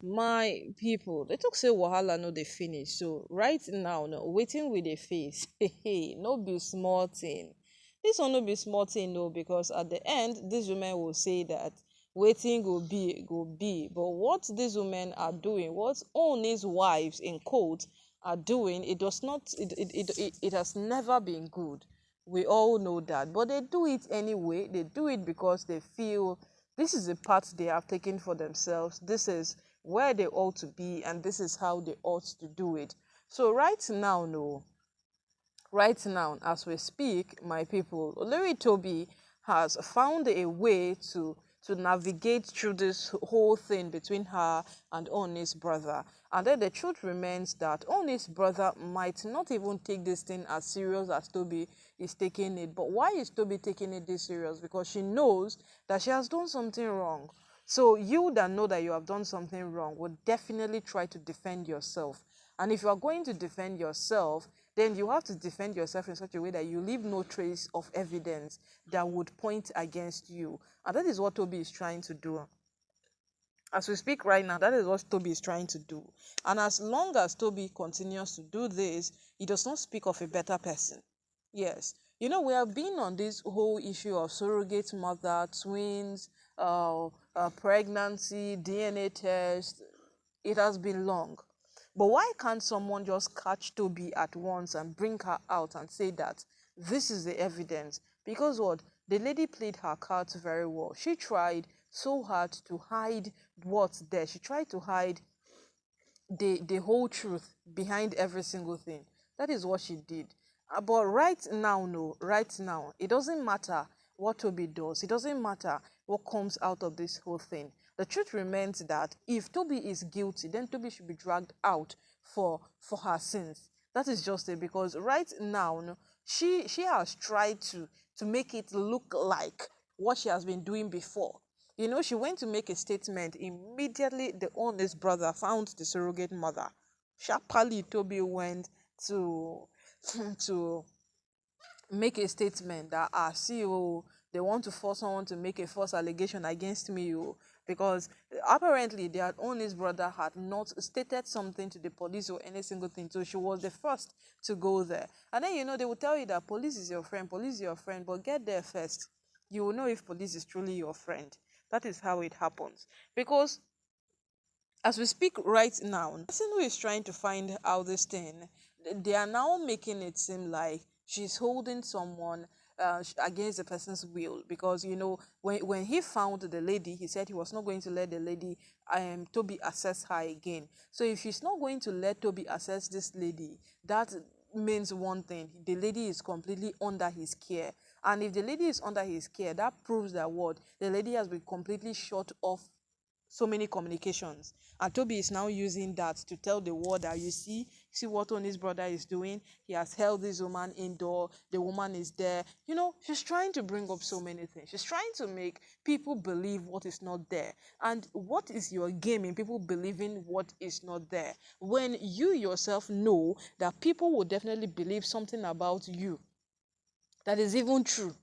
My people, they talk say wahala no dey finish. So right now, no waiting with the face. Hey, no be small thing. This one no be small thing, no, because at the end, these women will say that waiting go be. But what these women are doing, what all these wives in quotes are doing, it does not. It has never been good. We all know that, but they do it anyway. They do it because they feel this is the path they have taken for themselves. This is where they ought to be, and this is how they ought to do it. So right now, no, right now as we speak, my people, Olori Toby has found a way to navigate through this whole thing between her and Oni's brother. And then the truth remains that Oni's brother might not even take this thing as serious as Toby is taking it. But why is Toby taking it this serious? Because she knows that she has done something wrong. So you that know that you have done something wrong would definitely try to defend yourself. And if you are going to defend yourself, then you have to defend yourself in such a way that you leave no trace of evidence that would point against you. And that is what Toby is trying to do. As we speak right now, that is what Toby is trying to do. And as long as Toby continues to do this, he does not speak of a better person. Yes. You know, we have been on this whole issue of surrogate mother, twins, pregnancy, DNA test. It has been long. But why can't someone just catch Toby at once and bring her out and say that this is the evidence? Because what? The lady played her cards very well. She tried so hard to hide what's there. She tried to hide the whole truth behind every single thing. That is what she did. But right now, no, right now, it doesn't matter what Toby does. It doesn't matter what comes out of this whole thing. The truth remains that if Toby is guilty, then Toby should be dragged out for her sins. That is just it. Because right now, no, she has tried to make it look like what she has been doing before. You know, she went to make a statement. Immediately, the honest brother found the surrogate mother. Sharply, Toby went to to make a statement that see oh, they want to force someone to make a false allegation against me oh, because apparently their honest brother had not stated something to the police or any single thing, so she was the first to go there. And then, you know, they will tell you that police is your friend, police is your friend, but get there first. You will know if police is truly your friend. That is how it happens. Because as we speak right now, the person who is trying to find out this thing, they are now making it seem like she's holding someone against the person's will. Because, you know, when he found the lady, he said he was not going to let the lady Toby assess her again. So if he's not going to let Toby assess this lady, that means one thing: the lady is completely under his care. And if the lady is under his care, that proves that what the lady has been completely shut off so many communications. And Toby is now using that to tell the world that see what Tony's brother is doing. He has held this woman indoor. The woman is there. You know, she's trying to bring up so many things. She's trying to make people believe what is not there. And what is your game in people believing what is not there? When you yourself know that people will definitely believe something about you that is even true,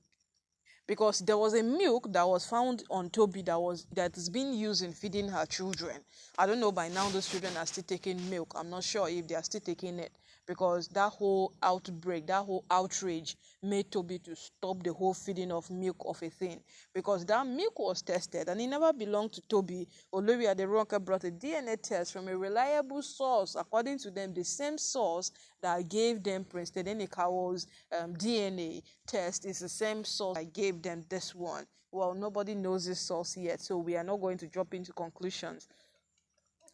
because there was a milk that was found on Toby that is being used in feeding her children. I don't know by now those children are still taking milk. I'm not sure if they are still taking it, because that whole outbreak, that whole outrage made Toby to stop the whole feeding of milk of a thing, because that milk was tested and it never belonged to Toby. Olivia the Rocker brought a DNA test from a reliable source, according to them the same source that gave them Prince Tedenekawo's DNA test is the same source that gave them this one. Well, nobody knows this source yet, so we are not going to jump into conclusions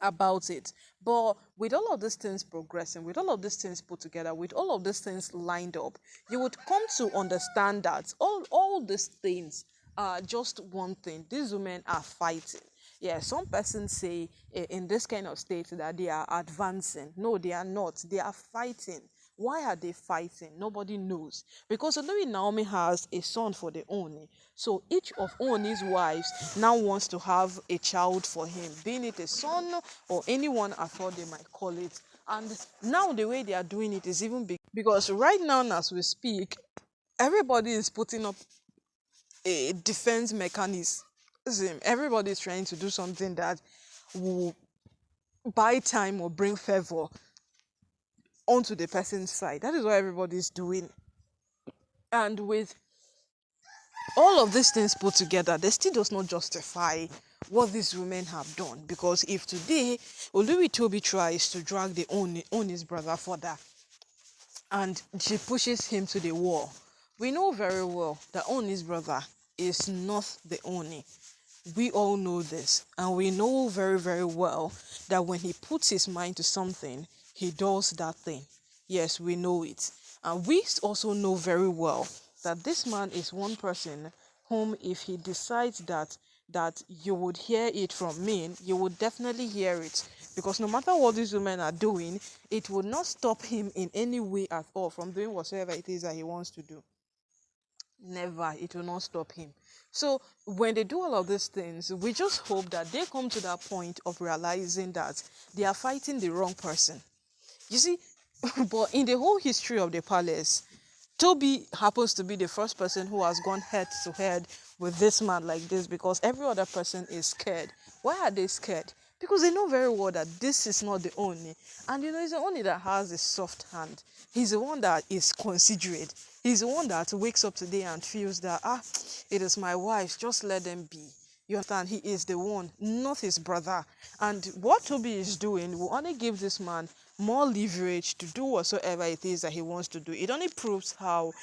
about it. But with all of these things progressing, with all of these things put together, with all of these things lined up, you would come to understand that all these things are just one thing: these women are fighting. Yeah, some persons say in this kind of state that they are advancing. No, they are not. They are fighting. Why are they fighting? Nobody knows. Because although Naomi has a son for the Ooni, so each of Ooni's wives now wants to have a child for him, being it a son or anyone at all they might call it. And now the way they are doing it is even big, because right now as we speak, everybody is putting up a defense mechanism. Everybody is trying to do something that will buy time or bring favor onto the person's side. That is what everybody's doing. And with all of these things put together, they still does not justify what these women have done. Because if today Toby tries to drag the Ooni's brother further and she pushes him to the wall, we know very well that Ooni's brother is not the Ooni. We all know this, and we know very, very well that when he puts his mind to something, he does that thing. Yes, we know it. And we also know very well that this man is one person whom, if he decides that you would hear it from me, you would definitely hear it. Because no matter what these women are doing, it would not stop him in any way at all from doing whatever it is that he wants to do. Never. It will not stop him. So when they do all of these things, we just hope that they come to that point of realizing that they are fighting the wrong person. You see, but in the whole history of the palace, Toby happens to be the first person who has gone head to head with this man like this, because every other person is scared. Why are they scared? Because they know very well that this is not the Ooni. And it's the Ooni that has a soft hand. He's the one that is considerate. He's the one that wakes up today and feels that, it is my wife, just let them be. You understand? He is the one, not his brother. And what Toby is doing will only give this man more leverage to do whatsoever it is that he wants to do. It only proves how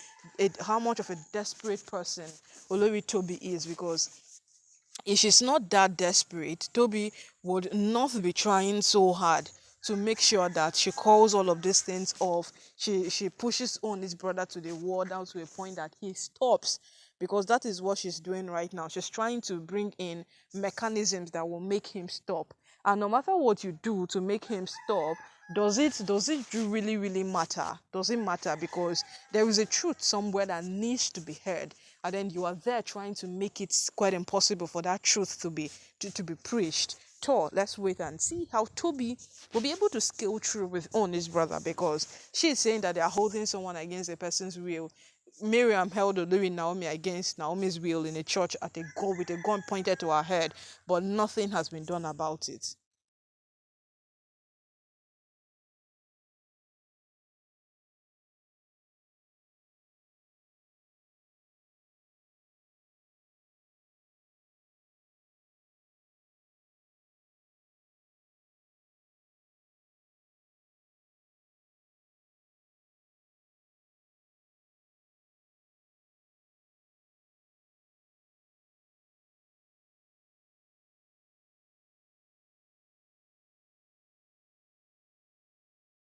much of a desperate person Olori Toby is, because if she's not that desperate, Toby would not be trying so hard to make sure that she calls all of these things off. She pushes on his brother to the wall down to a point that he stops, because that is what she's doing right now. She's trying to bring in mechanisms that will make him stop. And no matter what you do to make him stop, does it really matter? Does it matter? Because there is a truth somewhere that needs to be heard, and then you are there trying to make it quite impossible for that truth to be preached. So let's wait and see how Toby will be able to scale through with Ooni's brother, because she's saying that they are holding someone against a person's will. Miriam held Olori Naomi against Naomi's will in a church with a gun pointed to her head, but nothing has been done about it.